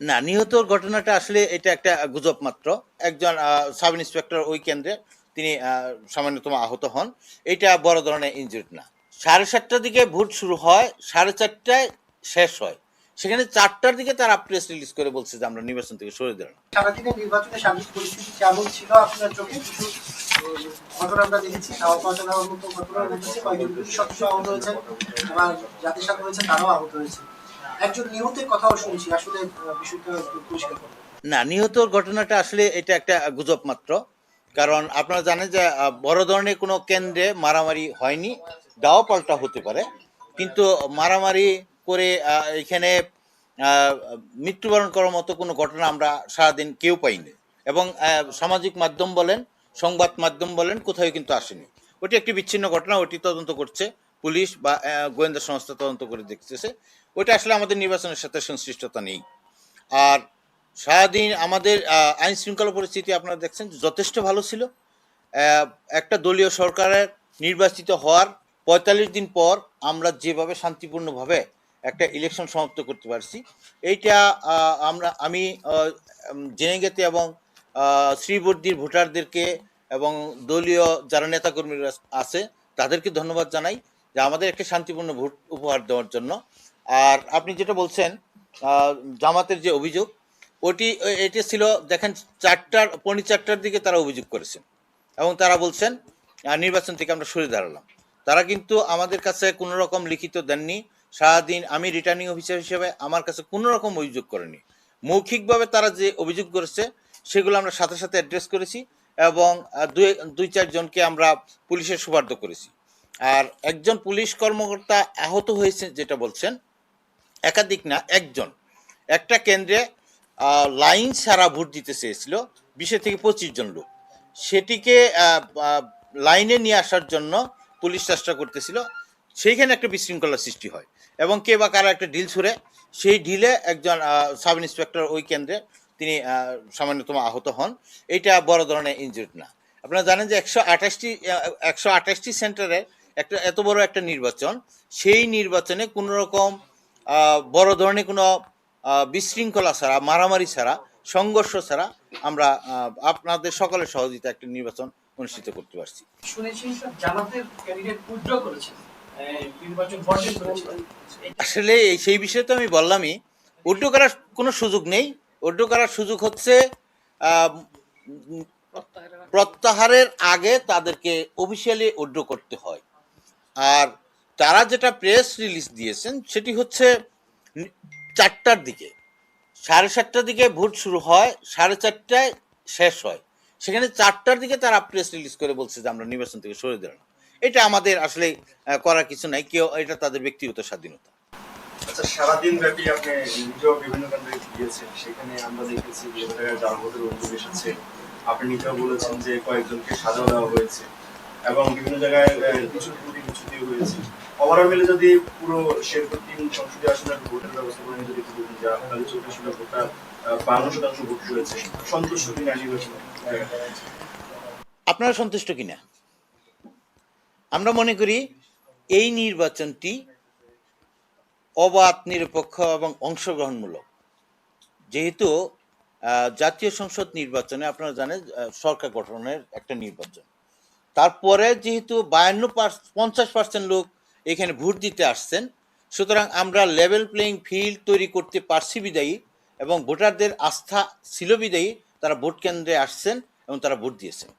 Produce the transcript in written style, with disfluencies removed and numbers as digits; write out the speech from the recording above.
না, নিহতর ঘটনাটা আসলে এটা একটা গুজব মাত্র। একজন সাব ইন্সপেক্টর ওই কেন্দ্রে তিনি সামান্যতম আহত হন। এইটা বড় ধরনের ইনজুরি না। ৭:৩০ দিকে ভোট শুরু হয়, ৪:৩০ শেষ হয়। সেখানে ৪টার দিকে তারা প্রেস রিলিজ করে বলছে যে আমরা নির্বাচন থেকে সরে দাঁড়ালাম। সারাদিনের নির্বাচনে সার্বিক পরিস্থিতি কেমন ছিল আপনার চোখে? কিছু ঘটনা আমরা দেখেছি, নেওয়ার মতো ঘটনা ঘটেছে, কয়েকজন পুলিশ সদস্য আহত হয়েছে, আবার জাতির সাথে হয়েছে তারাও আহত হয়েছে। একজন নিহতের কথাও শুনছি, আসলে বিষয়টা একটু পরিষ্কার করুন। না, নিহতর ঘটনাটা আসলে এটা একটা গুজব মাত্র। কারণ আপনারা জানেন যে বড় ধরনের কোনো কেন্দ্রে মারামারি হয়নি। দাও পাল্টা হতে পারে, কিন্তু মারামারি করে এখানে মৃত্যুবরণ করার মতো কোনো ঘটনা আমরা সারাদিন কেউ পাইনি। এবং সামাজিক মাধ্যম বলেন, সংবাদ মাধ্যম বলেন, কোথাও কিন্তু আসেনি। ওটি একটি বিচ্ছিন্ন ঘটনা, ওটি তদন্ত করছে পুলিশ বা গোয়েন্দা সংস্থা তদন্ত করে দেখতেছে। ওইটা আসলে আমাদের নির্বাচনের সাথে সংশ্লিষ্টতা নেই। আর সারাদিন আমাদের আইন শৃঙ্খলা পরিস্থিতি আপনারা দেখছেন যথেষ্ট ভালো ছিল। একটা দলীয় সরকারের নির্বাচিত হওয়ার ৪৫ দিন পর আমরা যেভাবে শান্তিপূর্ণভাবে একটা ইলেকশন সমাপ্ত করতে পারছি, এইটা আমি জেনেগেতে এবং শ্রীবর্দীর ভোটারদেরকে এবং দলীয় যারা নেতাকর্মীরা আছে তাদেরকে ধন্যবাদ জানাই যে আমাদের একটা শান্তিপূর্ণ ভোট উপহার দেওয়ার জন্য। আর আপনি যেটা বলছেন জামাতের যে অভিযোগ, এটি ছিল দেখেন ৪টার দিকে তারা অভিযোগ করেছেন এবং তারা বলছেন নির্বাচন থেকে আমরা সরে দাঁড়ালাম। তারা কিন্তু আমাদের কাছে কোনো রকম লিখিত দেননি। সারাদিন আমি রিটার্নিং অফিসার হিসেবে আমার কাছে কোনো রকম অভিযোগ করেনি। মৌখিকভাবে তারা যে অভিযোগ করেছে সেগুলো আমরা সাথে সাথে অ্যাড্রেস করেছি এবং দুই চারজনকে আমরা পুলিশের সুপার্দ করেছি। আর একজন পুলিশ কর্মকর্তা আহত হয়েছে যেটা বলছেন, একাধিক না, একজন। একটা কেন্দ্রে লাইন ছাড়া ভোট দিতে চেয়েছিল ২০ থেকে ২৫ জন লোক। সেটিকে লাইনে নিয়ে আসার জন্য পুলিশ চেষ্টা করতেছিল। সেইখানে একটা বিশৃঙ্খলা সৃষ্টি হয় এবং কে বা কারা একটা ঢিল ছুঁড়ে, সেই ঢিলে একজন সাব ইন্সপেক্টর ওই কেন্দ্রে তিনি সামান্যতম আহত হন। এইটা বড় ধরনের ইনজুরি না। আপনারা জানেন যে ১২৮টি সেন্টারে একটা এত বড় একটা নির্বাচন, সেই নির্বাচনে কোনো রকম বড় ধরনের কোনো বিশৃঙ্খলা ছাড়া, মারামারি ছাড়া, সংঘর্ষ ছাড়া আমরা আপনাদের সকলের সহযোগিতা একটা নির্বাচন অনুষ্ঠিত করতে পারছি। শুনেছি জামাতের ক্যান্ডিডেট উইথড্র করেছেন, নির্বাচন বর্জন করেছেন। আসলে সেই বিষয়ে তো আমি বললামই, উইথড্র করার কোনো সুযোগ নেই। উইথড্র করার সুযোগ হচ্ছে প্রত্যাহারের আগে তাদেরকে অফিসিয়ালি উইথড্র করতে হয়। আর তারা যেটা প্রেস রিলিজ দিয়েছেন সেটি হচ্ছে ৪টার দিকে, ৭:৩০ দিকে ভোট শুরু হয়, ৪:৩০ শেষ হয়। সেখানে ৪টার দিকে তারা প্রেস রিলিজ করে বলছে যে আমরা নির্বাচন থেকে সরে দাঁড়ালাম। এটা আমাদের আসলে করার কিছু নাই, কেউ এটা তাদের ব্যক্তিগত স্বাধীনতা। আচ্ছা, সারাদিন ব্যাপী আপনি নিজেও বিভিন্ন কেন্দ্রে গিয়েছেন, সেখানে আমরা দেখেছি বিভিন্ন জায়গায় জালভোটের অভিযোগ এসেছে। আপনি নিজেও বলেছেন যে কয়েকজনকে সাজা দেওয়া হয়েছে এবং বিভিন্ন জায়গায় কিছু ত্রুটি বিচ্যুতি হয়েছে। ওভারঅল মিলে যদি পুরো শেরপুর ৩ সংসদীয় আসনের ভোটের ব্যবস্থা করে যদি বলুন যে আপনাদের ২৪ ভোটটা ৫২% ভোট হয়েছে, সন্তুষ্ট কিনা নির্বাচনে? আপনারা সন্তুষ্ট কিনা? আমরা মনে করি এই নির্বাচনটি অবাধ, নিরপেক্ষ এবং অংশগ্রহণমূলক। যেহেতু জাতীয় সংসদ নির্বাচনে আপনারা জানেন সরকার গঠনের একটা নির্বাচন, তারপরে যেহেতু ৫০% লোক এখানে ভোট দিতে আসছেন, সুতরাং আমরা লেভেল প্লেইং ফিল্ড তৈরি করতে পারছি বিদায়ী এবং ভোটারদের আস্থা ছিল বিদায়ী তারা ভোট কেন্দ্রে আসছেন এবং তারা ভোট দিয়েছেন।